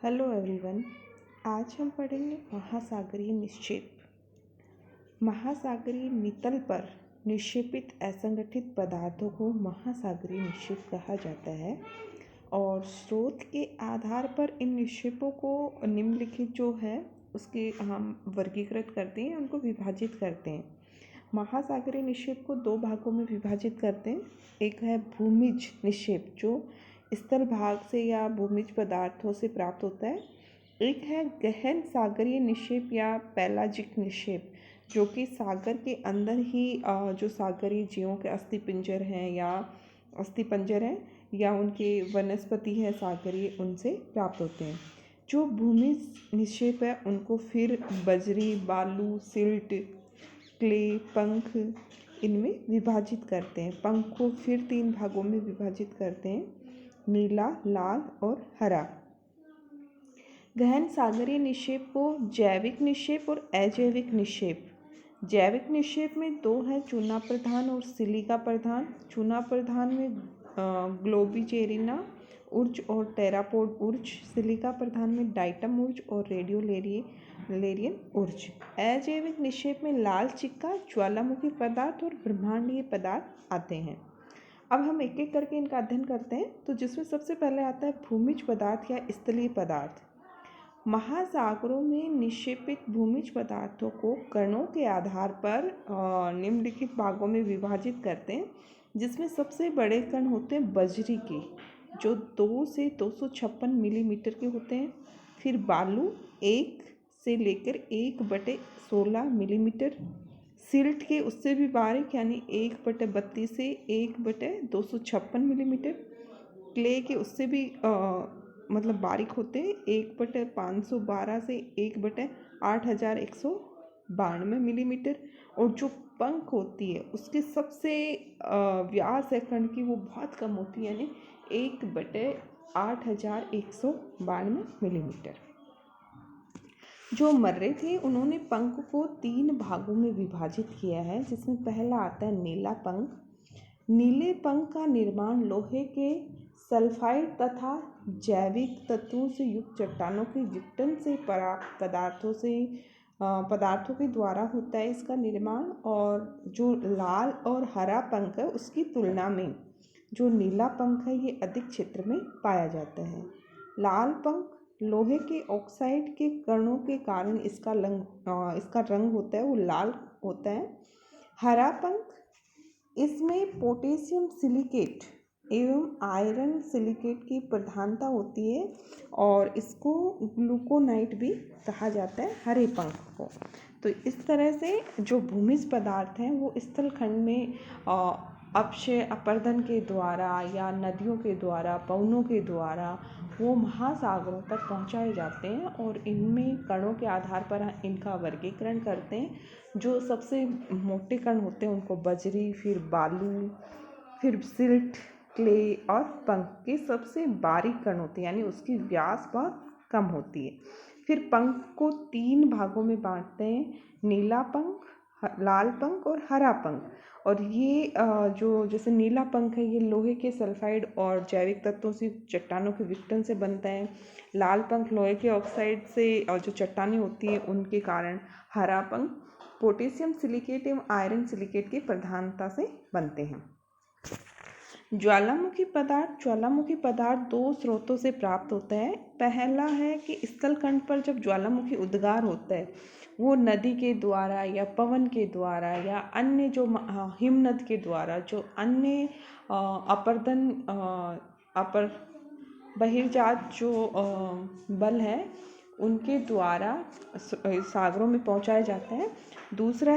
Hello everyone. आज हम पढ़ेंगे महासागरीय निक्षेप। महासागरीय नितल पर निक्षेपित असंगठित पदार्थों को महासागरीय निक्षेप कहा जाता है और स्रोत के आधार पर इन निक्षेपों को निम्नलिखित जो है उसके हम वर्गीकृत करते हैं, उनको विभाजित करते हैं। महासागरीय निक्षेप को दो भागों में विभाजित करते हैं। एक है भूमिज निक्षेप जो स्थल भाग से या भूमिज पदार्थों से प्राप्त होता है। एक है गहन सागरीय निक्षेप या पेलाजिक निक्षेप जो कि सागर के अंदर ही जो सागरीय जीवों के अस्थिपंजर हैं या उनके वनस्पति है सागरीय, उनसे प्राप्त होते हैं। जो भूमिज निक्षेप है उनको फिर बजरी, बालू, सिल्ट, क्ले, पंख इनमें विभाजित करते हैं। पंख को फिर 3 भागों में विभाजित करते हैं, नीला, लाल और हरा। गहन सागरीय निक्षेप को जैविक निक्षेप और अजैविक निक्षेप। जैविक निक्षेप में 2 है, चूना प्रधान और सिलिका प्रधान। चूना प्रधान में ग्लोबिजेरिना उर्ज और टेरापोड उर्ज, सिलिका प्रधान में डाइटम उर्ज और रेडियोलेरियन उर्ज। अजैविक निक्षेप में लाल चिक्का, ज्वालामुखी पदार्थ और ब्रह्मांडीय पदार्थ आते हैं। अब हम एक एक करके इनका अध्ययन करते हैं। तो जिसमें सबसे पहले आता है भूमिज पदार्थ या स्थलीय पदार्थ। महासागरों में निक्षेपित भूमिज पदार्थों को कणों के आधार पर निम्नलिखित भागों में विभाजित करते हैं, जिसमें सबसे बड़े कण होते हैं बजरी के, जो 2 से 256 मिलीमीटर के होते हैं। फिर बालू 1 से लेकर 1/16 मिलीमीटर। सिल्ट के उससे भी बारीक यानी 1/32 से 1/256 मिलीमीटर। क्ले के उससे भी मतलब बारीक होते हैं, 1/512 से 1/8192 मिलीमीटर। और जो पंख होती है उसके सबसे व्यास है कण की, वो बहुत कम होती है यानी 1/8192 मिलीमीटर। जो मर्रे थे उन्होंने पंख को 3 भागों में विभाजित किया है, जिसमें पहला आता है नीला पंख। नीले पंख का निर्माण लोहे के सल्फाइड तथा जैविक तत्वों से युक्त चट्टानों के विघटन से प्राप्त पदार्थों के द्वारा होता है इसका निर्माण। और जो लाल और हरा पंख है उसकी तुलना में जो नीला पंख है ये अधिक क्षेत्र में पाया जाता है। लाल पंख लोहे के ऑक्साइड के कणों के कारण इसका रंग होता है वो लाल होता है। हरा पंख, इसमें पोटेशियम सिलिकेट एवं आयरन सिलिकेट की प्रधानता होती है और इसको ग्लूकोनाइट भी कहा जाता है हरे पंख को। तो इस तरह से जो भूमिज पदार्थ हैं वो स्थल खंड में अपक्षय अपर्दन के द्वारा या नदियों के द्वारा, पवनों के द्वारा वो महासागरों तक पहुंचाए जाते हैं और इनमें कणों के आधार पर इनका वर्गीकरण करते हैं। जो सबसे मोटे कण होते हैं उनको बजरी, फिर बालू, फिर सिल्ट, क्ले और पंख के सबसे बारीक कण होते हैं यानी उसकी व्यास बहुत कम होती है। फिर पंख को 3 भागों में बांटते हैं, नीला पंख, लाल पंख और हरा पंख। और ये जो जैसे नीला पंख है ये लोहे के सल्फाइड और जैविक तत्वों से चट्टानों के विघटन से बनता है। लाल पंख लोहे के ऑक्साइड से और जो चट्टानें होती हैं उनके कारण। हरा पंख पोटेशियम सिलिकेट एवं आयरन सिलिकेट की प्रधानता से बनते हैं। ज्वालामुखी पदार्थ 2 स्रोतों से प्राप्त होता है। पहला है कि स्थलखंड पर जब ज्वालामुखी उद्गार होता है वो नदी के द्वारा या पवन के द्वारा या अन्य जो हिमनद के द्वारा, जो अन्य बहिर्जात जो बल है उनके द्वारा सागरों में पहुंचाए जाते हैं। दूसरा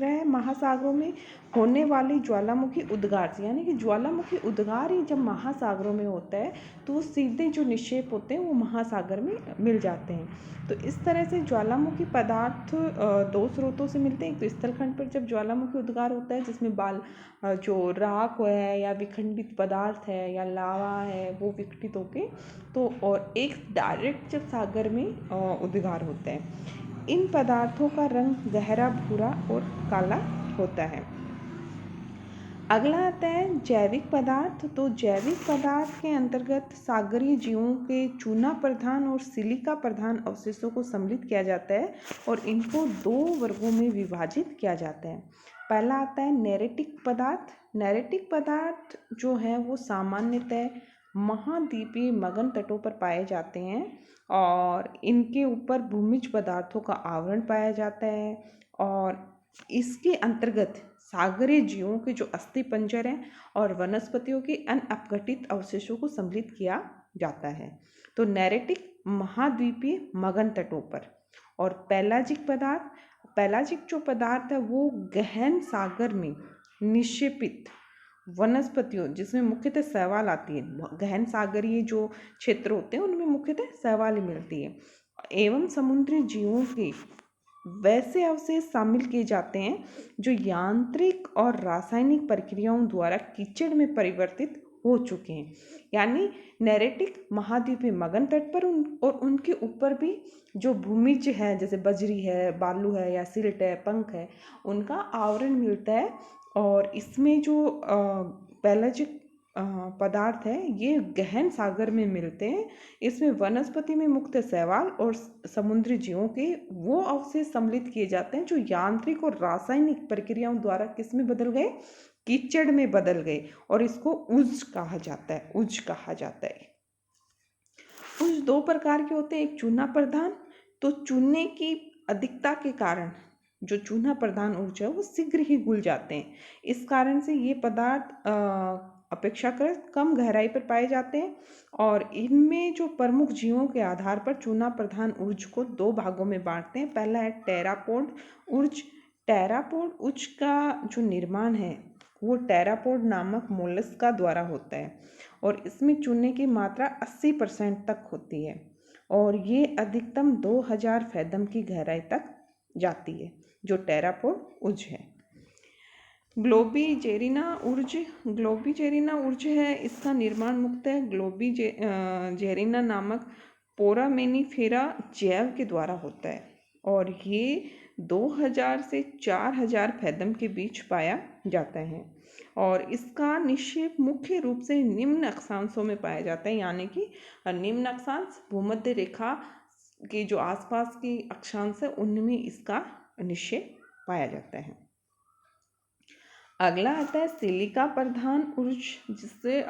है महासागरों में होने वाली ज्वालामुखी उद्गार से, यानी कि ज्वालामुखी उद्गार ही जब महासागरों में होता है तो सीधे जो निक्षेप होते हैं वो महासागर में मिल जाते हैं। तो इस तरह से ज्वालामुखी पदार्थ 2 स्रोतों से मिलते हैं। एक तो स्थलखंड पर जब ज्वालामुखी उद्गार होता है जिसमें जो राख है या विखंडित पदार्थ है या लावा है वो विघटित होके, तो और एक डायरेक्ट जब सागर में उद्गार होता है। इन पदार्थों का रंग गहरा भूरा और काला होता है। अगला आता है जैविक पदार्थ। तो जैविक पदार्थ के अंतर्गत सागरीय जीवों के चूना प्रधान और सिलिका प्रधान अवशेषों को सम्मिलित किया जाता है और इनको 2 वर्गों में विभाजित किया जाता है। पहला आता है नैरेटिक पदार्थ। नैरेटिक पदार्थ जो है वो सामान्यतः महाद्वीपीय मगन तटों पर पाए जाते हैं और इनके ऊपर भूमिज पदार्थों का आवरण पाया जाता है और इसके अंतर्गत सागरीय जीवों के जो अस्थिपंजर हैं और वनस्पतियों के अन्य अपघटित अवशेषों को सम्मिलित किया जाता है। तो नैरेटिक महाद्वीपीय मगन तटों पर। और पेलाजिक पदार्थ, पेलाजिक जो पदार्थ है वो गहन सागर में निक्षेपित वनस्पतियों जिसमें मुख्यतः शैवाल आती है, गहन सागरीय जो क्षेत्र होते हैं उनमें मुख्यतः शैवाल मिलती है, एवं समुद्री जीवों के वैसे अवशेष शामिल किए जाते हैं जो यांत्रिक और रासायनिक प्रक्रियाओं द्वारा कीचड़ में परिवर्तित हो चुके हैं। यानी नैरेटिक महाद्वीपीय मगन तट पर और उनके ऊपर भी जो भूमिज है जैसे बजरी है, बालू है या सिल्ट है, पंख है, उनका आवरण मिलता है। और इसमें जो पेलाजिक पदार्थ है ये गहन सागर में मिलते हैं। इसमें वनस्पति में मुक्त शैवाल और समुद्री जीवों के वो अवशेष सम्मिलित किए जाते हैं जो यांत्रिक और रासायनिक प्रक्रियाओं द्वारा किस में बदल गए, कीचड़ में बदल गए और इसको उज कहा जाता है, उज कहा जाता है। उज 2 प्रकार के होते हैं, एक चूना प्रधान। तो चूने की अधिकता के कारण जो चूना प्रधान उज है वो शीघ्र ही घुल जाते हैं। इस कारण से ये पदार्थ अपेक्षाकृत कम गहराई पर पाए जाते हैं और इनमें जो प्रमुख जीवों के आधार पर चूना प्रधान उर्ज को 2 भागों में बांटते हैं। पहला है टेरापोड उर्ज। टेरापोड उर्ज का जो निर्माण है वो टेरापोड नामक मोलस्का द्वारा होता है और इसमें चूने की मात्रा 80% तक होती है और ये अधिकतम 2000 फैथम की गहराई तक जाती है, जो टेरापोड उर्ज है। ग्लोबिजेरिना उर्ज, ग्लोबिजेरिना उर्ज है, इसका निर्माण मुख्यतः ग्लोबिजेरिना नामक फोरामेनिफेरा जैव के द्वारा होता है और ये 2000 से 4000 फैथम के बीच पाया जाता है और इसका निक्षेप मुख्य रूप से निम्न अक्षांशों में पाया जाता है। यानी कि निम्न अक्षांश भूमध्य रेखा के जो आसपास की अक्षांश है उनमें इसका निक्षेप पाया जाता है। अगला आता है सिलिका प्रधान उर्ज, जिससे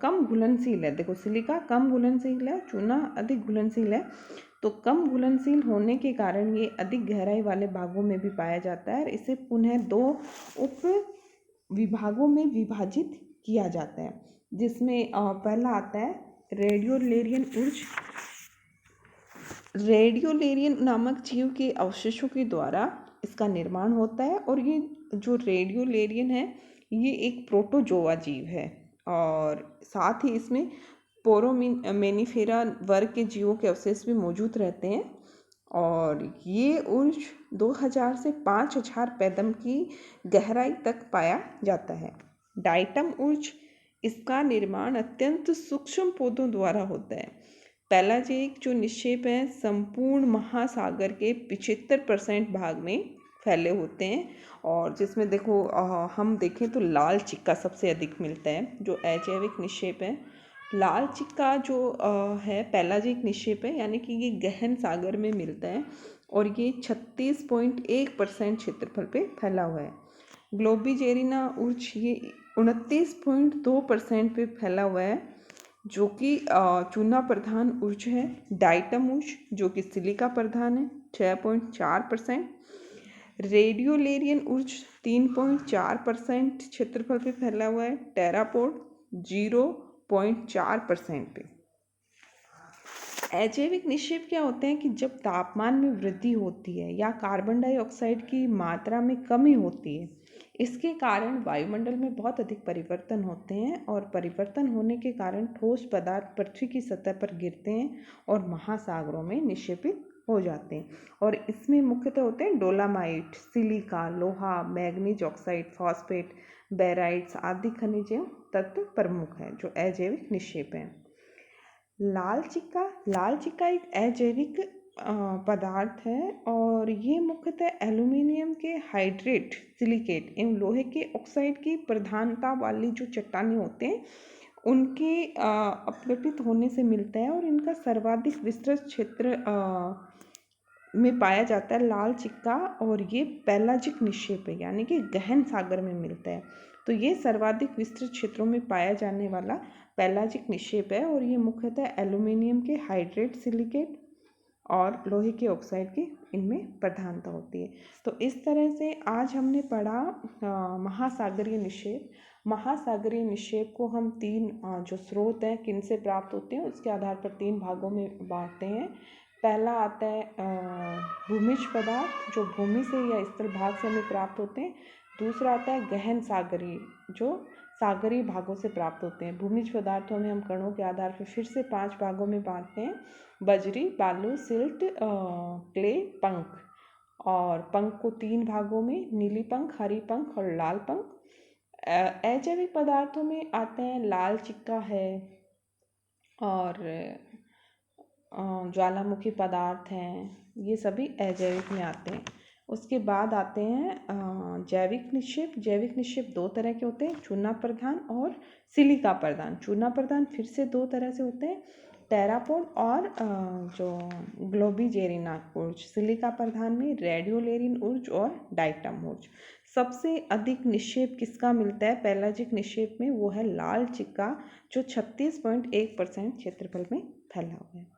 कम घुलनशील है। देखो सिलिका कम घुलनशील है, चूना अधिक घुलनशील है। तो कम घुलनशील होने के कारण ये अधिक गहराई वाले भागों में भी पाया जाता है और इसे पुनः 2 उप विभागों में विभाजित किया जाता है, जिसमें पहला आता है रेडियोलेरियन उर्ज। रेडियोलेरियन नामक जीव के अवशेषों के द्वारा इसका निर्माण होता है और ये जो रेडियोलेरियन है ये एक प्रोटोजोआ जीव है और साथ ही इसमें फोरामेनिफेरा वर्ग के जीवों के अवशेष भी मौजूद रहते हैं और ये उर्ज 2000 से 5000 फैथम की गहराई तक पाया जाता है। डाइटम उर्ज, इसका निर्माण अत्यंत सूक्ष्म पौधों द्वारा होता है। पेलाजिक जो निक्षेप है संपूर्ण महासागर के 75% भाग में फैले होते हैं और जिसमें देखो हम देखें तो लाल चिक्का सबसे अधिक मिलता है जो अजैविक निक्षेप है। लाल चिक्का जो है पेलाजिक निक्षेप है, यानी कि ये गहन सागर में मिलता है और ये 36.1% क्षेत्रफल पे फैला हुआ है। ग्लोबिजेरिना उर्ज ये 29.2% पे फैला हुआ है जो कि चूना प्रधान उर्ज है। डाइटम उर्ज जो कि सिलिका प्रधान है 6.4%। रेडियोलेरियन उर्ज 3.4% क्षेत्रफल पे फैला हुआ है। टेरापोड 0.4% पे। अजैविक निक्षेप क्या होते हैं कि जब तापमान में वृद्धि होती है या कार्बन डाइऑक्साइड की मात्रा में कमी होती है, इसके कारण वायुमंडल में बहुत अधिक परिवर्तन होते हैं और परिवर्तन होने के कारण ठोस पदार्थ पृथ्वी की सतह पर गिरते हैं और महासागरों में निक्षेपित हो जाते हैं और इसमें मुख्यतः होते हैं डोलामाइट, सिलिका, लोहा, मैग्नीज ऑक्साइड, फॉस्फेट, बेराइट्स आदि खनिज तत्व प्रमुख हैं जो अजैविक निक्षेप हैं। लाल चिक्का एक अजैविक पदार्थ है और ये मुख्यतः एल्यूमिनियम के हाइड्रेट, सिलिकेट एवं लोहे के ऑक्साइड की प्रधानता वाली जो चट्टानें होते हैं उनके अपघटित होने से मिलता है और इनका सर्वाधिक विस्तृत क्षेत्र में पाया जाता है लाल चिक्का। और ये पेलाजिक निक्षेप है, यानी कि गहन सागर में मिलता है। तो ये सर्वाधिक विस्तृत क्षेत्रों में पाया जाने वाला पेलाजिक निक्षेप है और ये मुख्यतः एल्यूमिनियम के हाइड्रेट, सिलिकेट और लोहे के ऑक्साइड की इनमें प्रधानता होती है। तो इस तरह से आज हमने पढ़ा महासागरीय निक्षेप। महासागरीय निक्षेप को हम तीन जो स्रोत हैं किन से प्राप्त होते हैं उसके आधार पर तीन भागों में बांटते हैं। पहला आता है भूमिज पदार्थ जो भूमि से या स्थल भाग से हमें प्राप्त होते हैं। दूसरा आता है गहन सागरीय जो सागरीय भागों से प्राप्त होते हैं। भूमिज पदार्थों में हम कणों के आधार पर फिर से 5 भागों में बांटते हैं, बजरी, बालू, सिल्ट, क्ले, पंख। और पंख को 3 भागों में, नीली पंख, हरी पंख और लाल पंख। अजैविक पदार्थों में आते हैं लाल चिक्का है और ज्वालामुखी पदार्थ हैं, ये सभी अजैविक में आते हैं। उसके बाद आते हैं जैविक निक्षेप। जैविक निक्षेप 2 तरह के होते हैं, चूना प्रधान और सिलिका प्रधान। चूना प्रधान फिर से 2 तरह से होते हैं, टेरापोड और जो ग्लोबिजेरिना ऊर्ज। सिलिका प्रधान में रेडियोलेरिन ऊर्ज और डाइटम ऊर्ज। सबसे अधिक निक्षेप किसका मिलता है पेलाजिक निक्षेप में, वो है लाल चिक्का जो 36.1% क्षेत्रफल में फैला हुआ है।